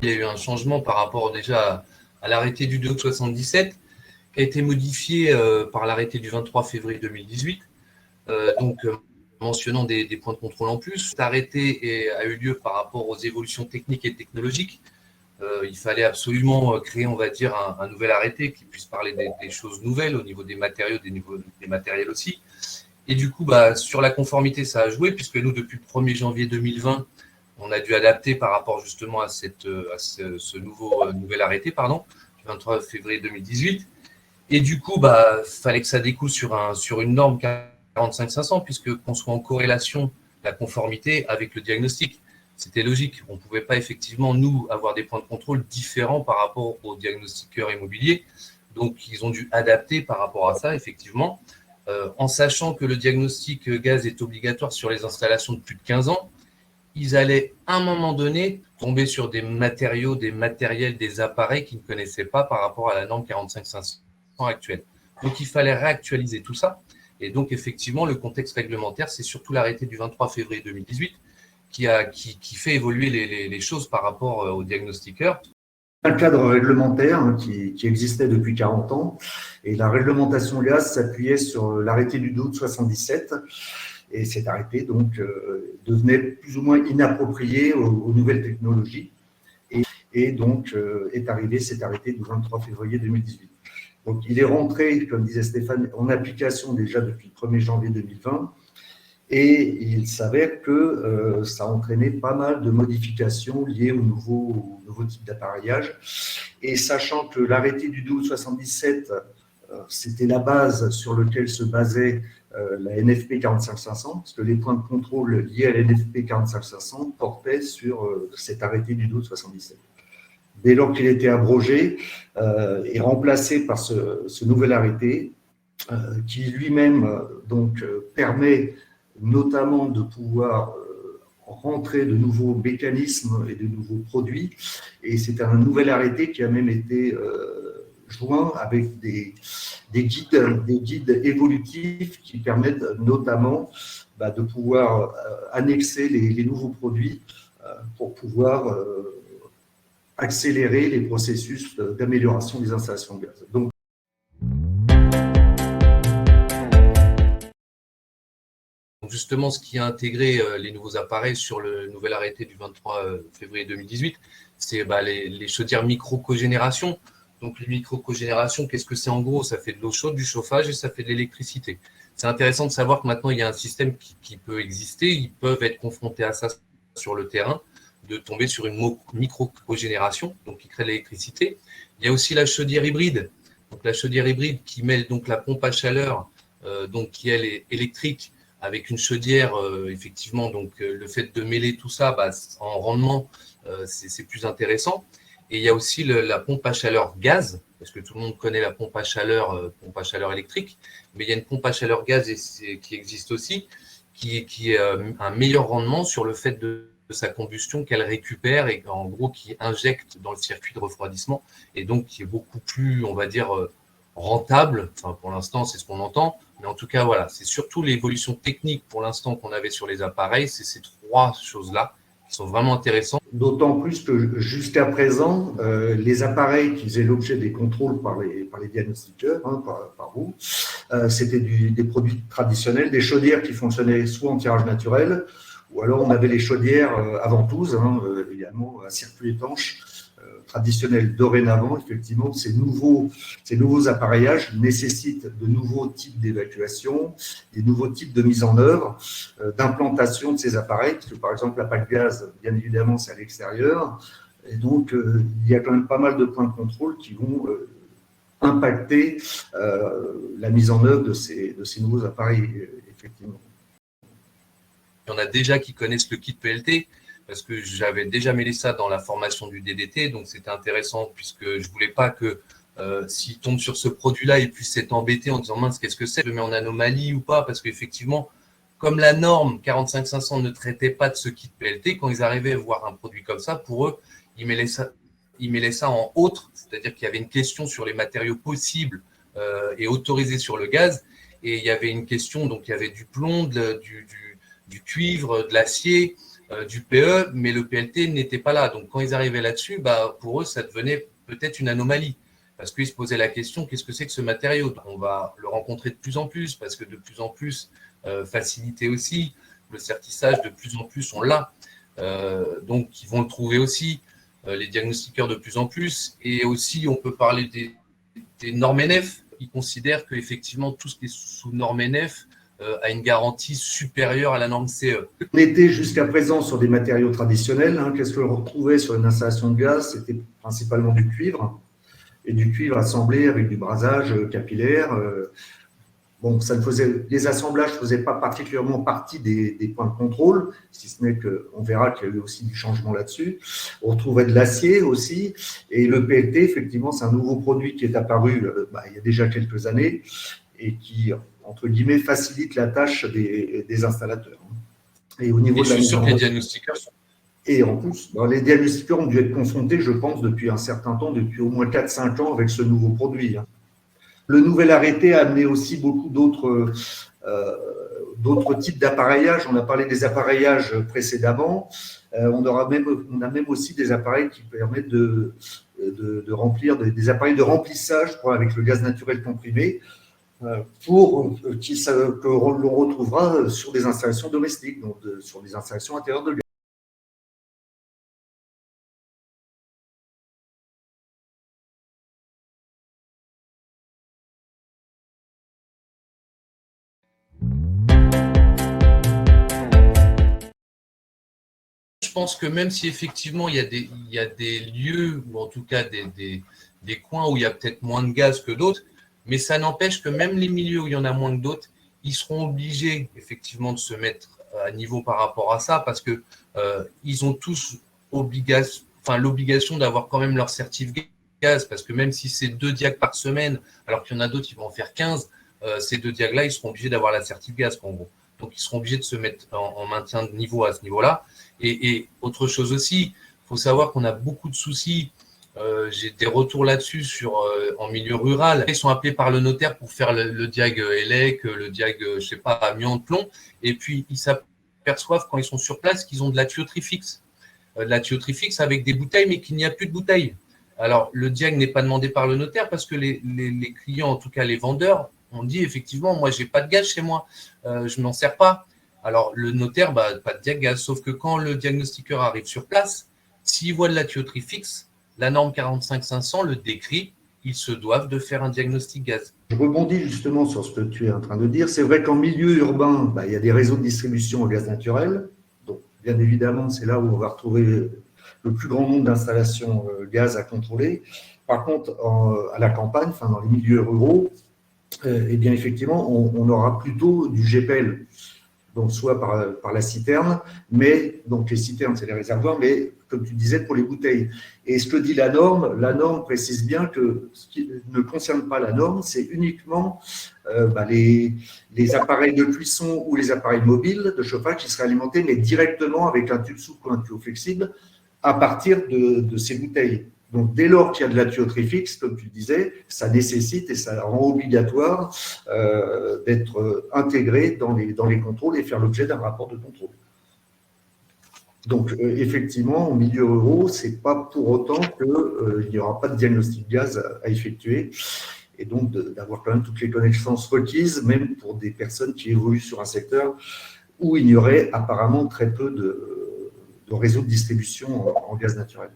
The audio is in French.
il y a eu un changement par rapport déjà à l'arrêté du 2 août 77, qui a été modifié par l'arrêté du 23 février 2018, mentionnant des points de contrôle en plus. Cet arrêté a eu lieu par rapport aux évolutions techniques et technologiques. Il fallait absolument créer, on va dire, un nouvel arrêté qui puisse parler des choses nouvelles au niveau des matériaux, des matériels aussi. Et du coup, sur la conformité, ça a joué, puisque nous, depuis le 1er janvier 2020, on a dû adapter par rapport justement à ce nouvel arrêté, du 23 février 2018. Et du coup, fallait que ça découle sur une norme 45500, puisque qu'on soit en corrélation la conformité avec le diagnostic. C'était logique. On ne pouvait pas effectivement, nous, avoir des points de contrôle différents par rapport aux diagnostiqueurs immobiliers. Donc, ils ont dû adapter par rapport à ça, effectivement. En sachant que le diagnostic gaz est obligatoire sur les installations de plus de 15 ans, ils allaient à un moment donné tomber sur des matériaux, des matériels, des appareils qu'ils ne connaissaient pas par rapport à la norme 45500 actuelle. Donc, il fallait réactualiser tout ça. Et donc, effectivement, le contexte réglementaire, c'est surtout l'arrêté du 23 février 2018 qui fait évoluer les choses par rapport aux diagnostiqueurs. Un cadre réglementaire qui existait depuis 40 ans, et la réglementation gaz s'appuyait sur l'arrêté du 2 août 77, et cet arrêté donc devenait plus ou moins inapproprié aux nouvelles technologies, et donc est arrivé cet arrêté du 23 février 2018. Donc il est rentré, comme disait Stéphane, en application déjà depuis le 1er janvier 2020, et il s'avère que ça a entraîné pas mal de modifications liées au nouveau type d'appareillage. Et sachant que l'arrêté du 2 août 77, c'était la base sur laquelle se basait la NFP 45500, parce que les points de contrôle liés à la NFP 45500 portaient sur cet arrêté du 2 août 77. Dès lors qu'il était abrogé et remplacé par ce nouvel arrêté, qui lui-même permet notamment de pouvoir rentrer de nouveaux mécanismes et de nouveaux produits. Et c'est un nouvel arrêté qui a même été joint avec des guides évolutifs qui permettent notamment de pouvoir annexer les nouveaux produits pour pouvoir accélérer les processus d'amélioration des installations de gaz. Donc, justement, ce qui a intégré les nouveaux appareils sur le nouvel arrêté du 23 février 2018, c'est les chaudières micro-cogénération. Donc, les micro-cogénérations, qu'est-ce que c'est en gros? Ça fait de l'eau chaude, du chauffage et ça fait de l'électricité. C'est intéressant de savoir que maintenant, il y a un système qui peut exister. Ils peuvent être confrontés à ça sur le terrain, de tomber sur une micro-cogénération, donc qui crée de l'électricité. Il y a aussi la chaudière hybride. Donc, la chaudière hybride qui mêle donc la pompe à chaleur, qui elle est électrique, avec une chaudière, effectivement, donc le fait de mêler tout ça, en rendement, c'est plus intéressant. Et il y a aussi la pompe à chaleur gaz, parce que tout le monde connaît la pompe à chaleur électrique, mais il y a une pompe à chaleur gaz qui existe aussi, qui est un meilleur rendement sur le fait de sa combustion qu'elle récupère et en gros qui injecte dans le circuit de refroidissement et donc qui est beaucoup plus, on va dire, rentable. Enfin, pour l'instant, c'est ce qu'on entend. Mais en tout cas, voilà, c'est surtout l'évolution technique pour l'instant qu'on avait sur les appareils. C'est ces trois choses-là qui sont vraiment intéressantes. D'autant plus que jusqu'à présent, les appareils qui faisaient l'objet des contrôles par les diagnostiqueurs, par vous, c'était des produits traditionnels, des chaudières qui fonctionnaient soit en tirage naturel, ou alors on avait les chaudières à ventouse, également à circuit étanche, traditionnels. Dorénavant, effectivement, ces nouveaux appareillages nécessitent de nouveaux types d'évacuation, des nouveaux types de mise en œuvre, d'implantation de ces appareils, parce que par exemple, la PAC gaz, bien évidemment, c'est à l'extérieur, et donc il y a quand même pas mal de points de contrôle qui vont impacter la mise en œuvre de ces nouveaux appareils, effectivement. Il y en a déjà qui connaissent le kit PLT, parce que j'avais déjà mêlé ça dans la formation du DDT, donc c'était intéressant, puisque je ne voulais pas que s'il tombe sur ce produit-là, il puisse être embêté en disant « mince, qu'est-ce que c'est? Je le mets en anomalie ou pas ?» Parce qu'effectivement, comme la norme 45500 ne traitait pas de ce kit PLT, quand ils arrivaient à voir un produit comme ça, pour eux, ils mêlaient ça en autre, c'est-à-dire qu'il y avait une question sur les matériaux possibles et autorisés sur le gaz, et il y avait une question, donc il y avait du plomb, du cuivre, de l'acier, du PE, mais le PLT n'était pas là. Donc, quand ils arrivaient là-dessus, pour eux, ça devenait peut-être une anomalie. Parce qu'ils se posaient la question, qu'est-ce que c'est que ce matériau? On va le rencontrer de plus en plus, parce que de plus en plus, facilité aussi, le certissage, de plus en plus, on l'a. Donc, ils vont le trouver aussi, les diagnostiqueurs de plus en plus. Et aussi, on peut parler des normes NF. Ils considèrent qu'effectivement, tout ce qui est sous norme NF a une garantie supérieure à la norme CE. On était jusqu'à présent sur des matériaux traditionnels. Qu'est-ce que l'on retrouvait sur une installation de gaz? C'était principalement du cuivre, et du cuivre assemblé avec du brasage capillaire. Bon, les assemblages ne faisaient pas particulièrement partie des points de contrôle, si ce n'est qu'on verra qu'il y a eu aussi du changement là-dessus. On retrouvait de l'acier aussi, et le PLT, effectivement, c'est un nouveau produit qui est apparu il y a déjà quelques années et qui, entre guillemets, facilite la tâche des installateurs. Et au niveau de la mise en œuvre, les diagnostiqueurs sont... Et en plus, les diagnostiqueurs ont dû être confrontés, je pense, depuis un certain temps, depuis au moins 4-5 ans, avec ce nouveau produit. Le nouvel arrêté a amené aussi beaucoup d'autres types d'appareillage. On a parlé des appareillages précédemment. On a même aussi des appareils qui permettent de remplir, des appareils de remplissage avec le gaz naturel comprimé, que l'on retrouvera sur des installations domestiques, donc sur des installations intérieures de gaz. Je pense que même si effectivement il y a des lieux, ou en tout cas des coins où il y a peut-être moins de gaz que d'autres, mais ça n'empêche que même les milieux où il y en a moins que d'autres, ils seront obligés effectivement de se mettre à niveau par rapport à ça, parce que ils ont tous l'obligation d'avoir quand même leur certif gaz, parce que même si c'est 2 diags par semaine, alors qu'il y en a d'autres qui vont en faire 15, ces 2 diags-là, ils seront obligés d'avoir la certif gaz, en gros. Donc, ils seront obligés de se mettre en maintien de niveau à ce niveau-là. Et autre chose aussi, il faut savoir qu'on a beaucoup de soucis. J'ai des retours là-dessus en milieu rural. Ils sont appelés par le notaire pour faire le diag ELEC, le diag, je sais pas, amiante, plomb. Et puis, ils s'aperçoivent quand ils sont sur place qu'ils ont de la tuyauterie fixe. De la tuyauterie fixe avec des bouteilles, mais qu'il n'y a plus de bouteilles. Alors, le diag n'est pas demandé par le notaire parce que les clients, en tout cas les vendeurs, ont dit effectivement, moi, j'ai pas de gaz chez moi, je m'en sers pas. Alors, le notaire, pas de diag gaz, sauf que quand le diagnostiqueur arrive sur place, s'il voit de la tuyauterie fixe, la norme 45500 le décrit, ils se doivent de faire un diagnostic gaz. Je rebondis justement sur ce que tu es en train de dire. C'est vrai qu'en milieu urbain, il y a des réseaux de distribution au gaz naturel. Donc, bien évidemment, c'est là où on va retrouver le plus grand nombre d'installations gaz à contrôler. Par contre, à la campagne, dans les milieux ruraux, eh bien, effectivement, on aura plutôt du GPL. Donc, soit par la citerne, mais donc les citernes, c'est les réservoirs, mais comme tu disais, pour les bouteilles. Et ce que dit la norme précise bien que ce qui ne concerne pas la norme, c'est uniquement les appareils de cuisson ou les appareils mobiles de chauffage qui seraient alimentés, mais directement avec un tube souple ou un tuyau flexible à partir de ces bouteilles. Donc, dès lors qu'il y a de la tuyauterie fixe, comme tu disais, ça nécessite et ça rend obligatoire d'être intégré dans les contrôles et faire l'objet d'un rapport de contrôle. Donc, effectivement, en milieu ruraux, ce n'est pas pour autant qu'il n'y aura pas de diagnostic gaz à effectuer et donc d'avoir quand même toutes les connaissances requises, même pour des personnes qui évoluent sur un secteur où il y aurait apparemment très peu de réseaux de distribution en gaz naturel.